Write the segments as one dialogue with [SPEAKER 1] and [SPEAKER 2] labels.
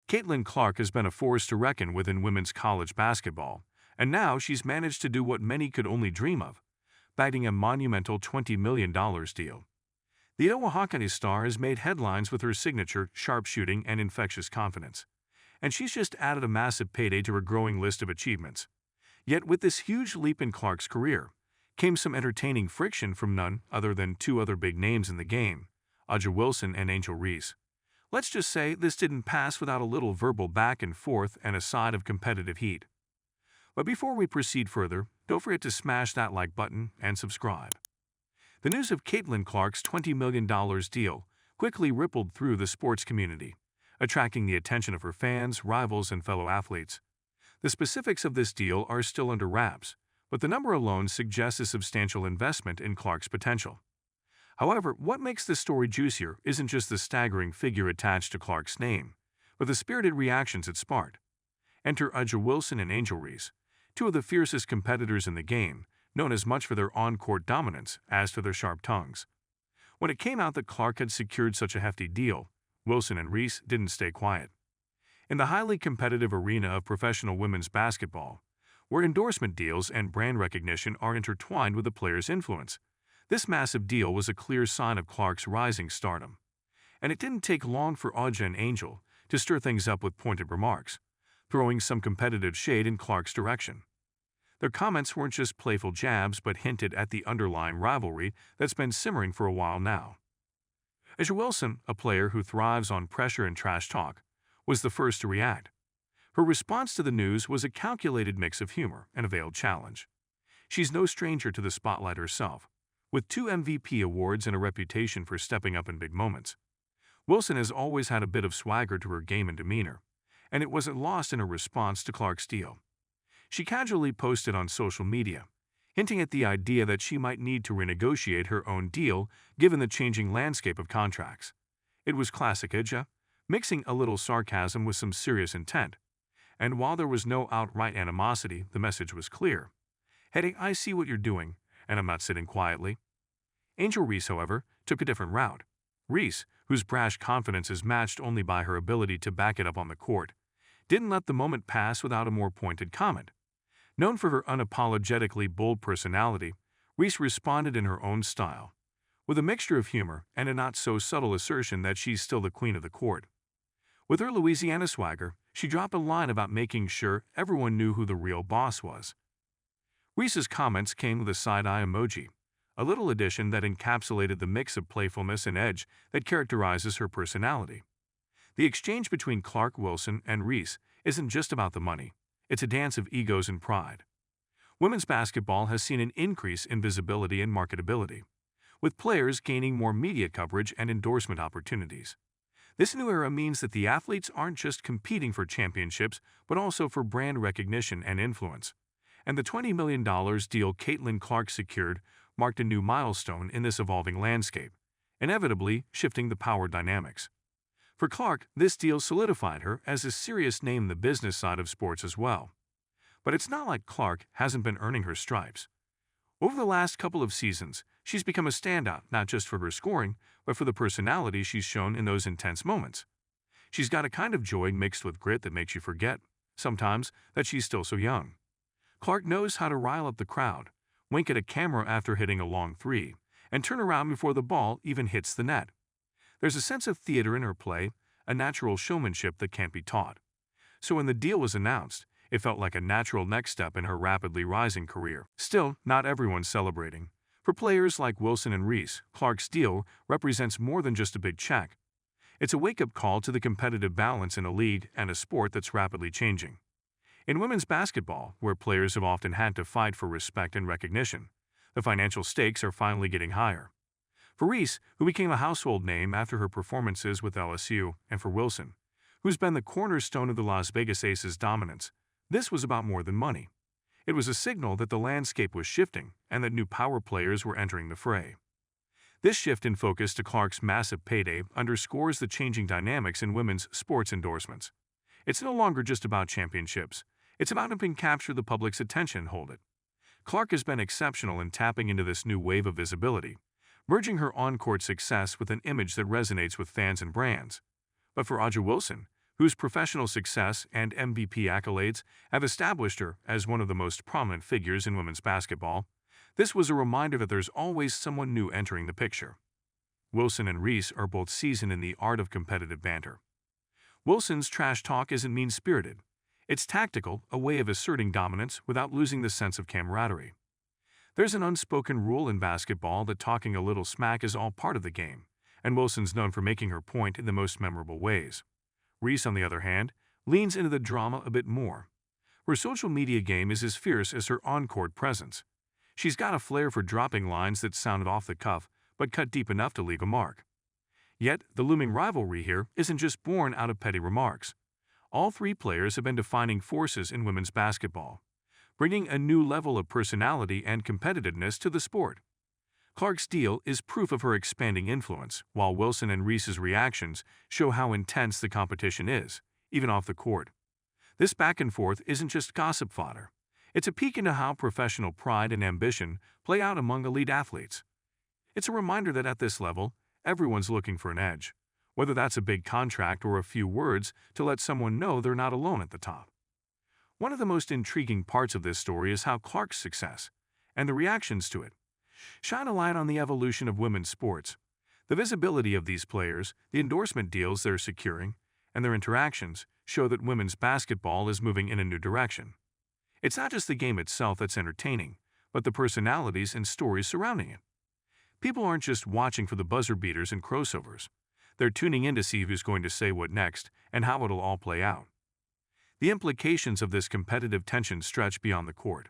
[SPEAKER 1] Caitlin Clark has been a force to reckon with in women's college basketball, and now she's managed to do what many could only dream of, bagging a monumental $20 million deal. The Oaxacan star has made headlines with her signature sharpshooting and infectious confidence, and she's just added a massive payday to her growing list of achievements. Yet with this huge leap in Clark's career, came some entertaining friction from none other than two other big names in the game, A'ja Wilson and Angel Reese. Let's just say this didn't pass without a little verbal back and forth and a side of competitive heat. But before we proceed further, don't forget to smash that like button and subscribe. The news of Caitlin Clark's $20 million deal quickly rippled through the sports community, attracting the attention of her fans, rivals, and fellow athletes. The specifics of this deal are still under wraps, but the number alone suggests a substantial investment in Clark's potential. However, what makes this story juicier isn't just the staggering figure attached to Clark's name, but the spirited reactions it sparked. Enter A'ja Wilson and Angel Reese, two of the fiercest competitors in the game, known as much for their on-court dominance as for their sharp tongues. When it came out that Clark had secured such a hefty deal, Wilson and Reese didn't stay quiet. In the highly competitive arena of professional women's basketball, where endorsement deals and brand recognition are intertwined with the player's influence, this massive deal was a clear sign of Clark's rising stardom. And it didn't take long for A'ja and Angel to stir things up with pointed remarks, throwing some competitive shade in Clark's direction. Their comments weren't just playful jabs but hinted at the underlying rivalry that's been simmering for a while now. A'ja Wilson, a player who thrives on pressure and trash talk, was the first to react. Her response to the news was a calculated mix of humor and a veiled challenge. She's no stranger to the spotlight herself, with 2 MVP awards and a reputation for stepping up in big moments. Wilson has always had a bit of swagger to her game and demeanor, and it wasn't lost in her response to Clark's deal. She casually posted on social media, hinting at the idea that she might need to renegotiate her own deal given the changing landscape of contracts. It was classic A'ja, mixing a little sarcasm with some serious intent. And while there was no outright animosity, the message was clear. Heading, I see what you're doing, and I'm not sitting quietly. Angel Reese, however, took a different route. Reese, whose brash confidence is matched only by her ability to back it up on the court, didn't let the moment pass without a more pointed comment. Known for her unapologetically bold personality, Reese responded in her own style, with a mixture of humor and a not-so-subtle assertion that she's still the queen of the court. With her Louisiana swagger, she dropped a line about making sure everyone knew who the real boss was. Reese's comments came with a side-eye emoji, a little addition that encapsulated the mix of playfulness and edge that characterizes her personality. The exchange between Clark, Wilson, and Reese isn't just about the money. It's a dance of egos and pride. Women's basketball has seen an increase in visibility and marketability, with players gaining more media coverage and endorsement opportunities. This new era means that the athletes aren't just competing for championships, but also for brand recognition and influence. And the $20 million deal Caitlin Clark secured marked a new milestone in this evolving landscape, inevitably shifting the power dynamics. For Clark, this deal solidified her as a serious name in the business side of sports as well. But it's not like Clark hasn't been earning her stripes. Over the last couple of seasons, she's become a standout not just for her scoring, but for the personality she's shown in those intense moments. She's got a kind of joy mixed with grit that makes you forget, sometimes, that she's still so young. Clark knows how to rile up the crowd, wink at a camera after hitting a long three, and turn around before the ball even hits the net. There's a sense of theater in her play, a natural showmanship that can't be taught. So when the deal was announced, it felt like a natural next step in her rapidly rising career. Still, not everyone's celebrating. For players like Wilson and Reese, Clark's deal represents more than just a big check. It's a wake-up call to the competitive balance in a league and a sport that's rapidly changing. In women's basketball, where players have often had to fight for respect and recognition, the financial stakes are finally getting higher. For Reese, who became a household name after her performances with LSU, and for Wilson, who's been the cornerstone of the Las Vegas Aces' dominance, this was about more than money. It was a signal that the landscape was shifting and that new power players were entering the fray. This shift in focus to Clark's massive payday underscores the changing dynamics in women's sports endorsements. It's no longer just about championships. It's about helping capture the public's attention and hold it. Clark has been exceptional in tapping into this new wave of visibility, merging her on-court success with an image that resonates with fans and brands. But for A'ja Wilson, whose professional success and MVP accolades have established her as one of the most prominent figures in women's basketball. This was a reminder that there's always someone new entering the picture. Wilson and Reese are both seasoned in the art of competitive banter. Wilson's trash talk isn't mean-spirited. It's tactical, a way of asserting dominance without losing the sense of camaraderie. There's an unspoken rule in basketball that talking a little smack is all part of the game, and Wilson's known for making her point in the most memorable ways. Reese, on the other hand, leans into the drama a bit more. Her social media game is as fierce as her on-court presence. She's got a flair for dropping lines that sounded off the cuff but cut deep enough to leave a mark. Yet, the looming rivalry here isn't just born out of petty remarks. All three players have been defining forces in women's basketball, bringing a new level of personality and competitiveness to the sport. Clark's deal is proof of her expanding influence, while Wilson and Reese's reactions show how intense the competition is, even off the court. This back and forth isn't just gossip fodder. It's a peek into how professional pride and ambition play out among elite athletes. It's a reminder that at this level, everyone's looking for an edge, whether that's a big contract or a few words to let someone know they're not alone at the top. One of the most intriguing parts of this story is how Clark's success, and the reactions to it, shine a light on the evolution of women's sports. The visibility of these players, the endorsement deals they're securing, and their interactions show that women's basketball is moving in a new direction. It's not just the game itself that's entertaining, but the personalities and stories surrounding it. People aren't just watching for the buzzer beaters and crossovers. They're tuning in to see who's going to say what next and how it'll all play out. The implications of this competitive tension stretch beyond the court.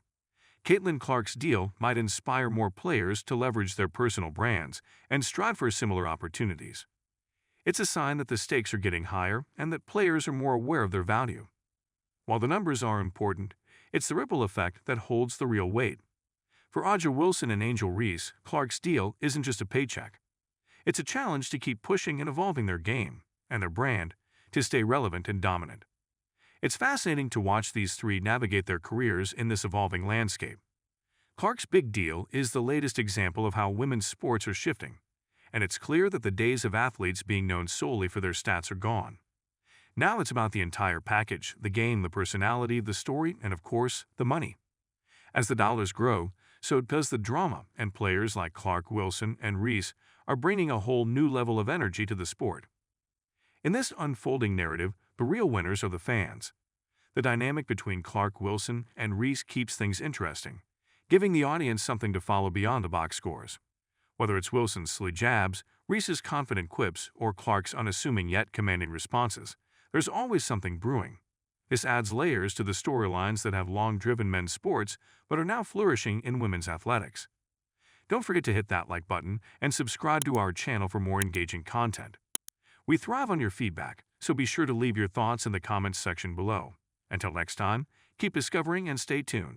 [SPEAKER 1] Caitlin Clark's deal might inspire more players to leverage their personal brands and strive for similar opportunities. It's a sign that the stakes are getting higher and that players are more aware of their value. While the numbers are important, it's the ripple effect that holds the real weight. For Aja Wilson and Angel Reese, Clark's deal isn't just a paycheck. It's a challenge to keep pushing and evolving their game and their brand to stay relevant and dominant. It's fascinating to watch these three navigate their careers in this evolving landscape. Clark's big deal is the latest example of how women's sports are shifting, and it's clear that the days of athletes being known solely for their stats are gone. Now it's about the entire package, the game, the personality, the story, and of course, the money. As the dollars grow, so does the drama, and players like Clark, Wilson, and Reese are bringing a whole new level of energy to the sport. In this unfolding narrative, the real winners are the fans. The dynamic between Clark, Wilson, and Reese keeps things interesting, giving the audience something to follow beyond the box scores. Whether it's Wilson's silly jabs, Reese's confident quips, or Clark's unassuming yet commanding responses, there's always something brewing. This adds layers to the storylines that have long driven men's sports but are now flourishing in women's athletics. Don't forget to hit that like button and subscribe to our channel for more engaging content. We thrive on your feedback, so be sure to leave your thoughts in the comments section below. Until next time, keep discovering and stay tuned.